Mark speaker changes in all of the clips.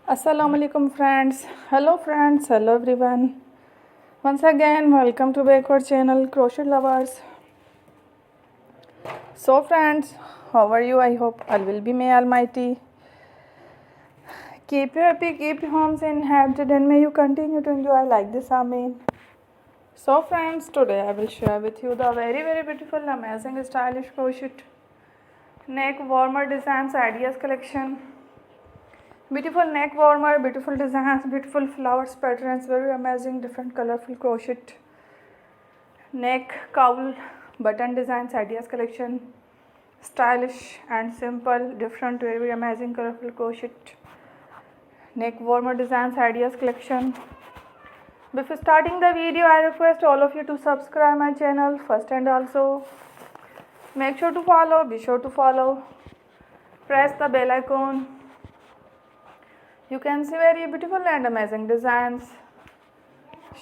Speaker 1: Assalamu alaikum friends. Hello friends. Hello everyone. Once again, welcome to Backward channel Crochet Lovers. So friends, how are you? I hope all will be may Almighty. Keep you happy, keep your homes inhabited, and may you continue to enjoy like this. Amen. So friends, today I will share with you the very beautiful, amazing, stylish crochet neck warmer designs ideas collection. Beautiful neck warmer, beautiful designs, beautiful flowers patterns, very amazing, different colorful crochet neck cowl button designs ideas collection. Stylish and simple, different, very amazing, colorful crochet neck warmer designs ideas collection. Before starting the video, I request all of you to subscribe my channel first, and also make sure to follow, be sure to follow, press the bell icon. You can see very beautiful and amazing designs.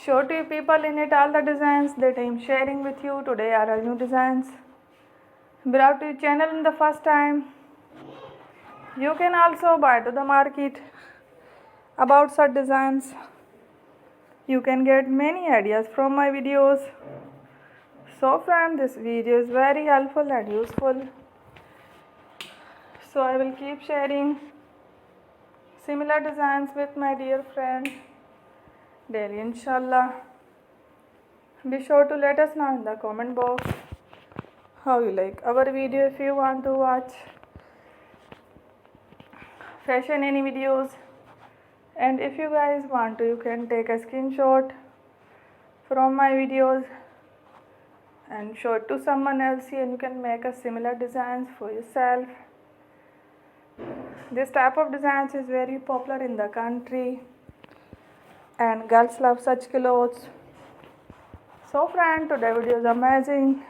Speaker 1: Show to you people in it all the designs that I am sharing with you today are all new designs. Brought to your channel in the first time. You can also buy to the market about such designs. You can get many ideas from my videos. So friend, this video is very helpful and useful. So I will keep sharing similar designs with my dear friend daily, inshallah. Be sure to let us know in the comment box how you like our video. If you want to watch fashion any videos, and if you guys want to, you can take a screenshot from my videos and show it to someone else, and you can make a similar designs for yourself. This type of designs is very popular in the country and girls love such clothes. So friend, today video is amazing.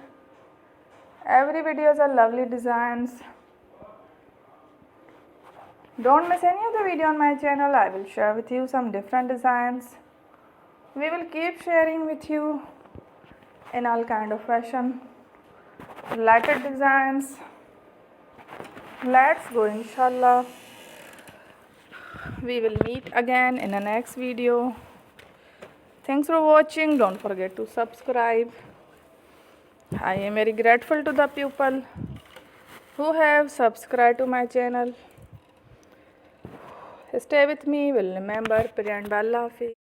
Speaker 1: Every videos are lovely designs. Don't miss any other video on my channel. I will share with you some different designs. We will keep sharing with you in all kind of fashion related designs. Let's go, inshallah. We will meet again in the next video. Thanks for watching. Don't forget to subscribe. I am very grateful to the people who have subscribed to my channel. Stay with me. Will remember. Priyan Balla Hafiz.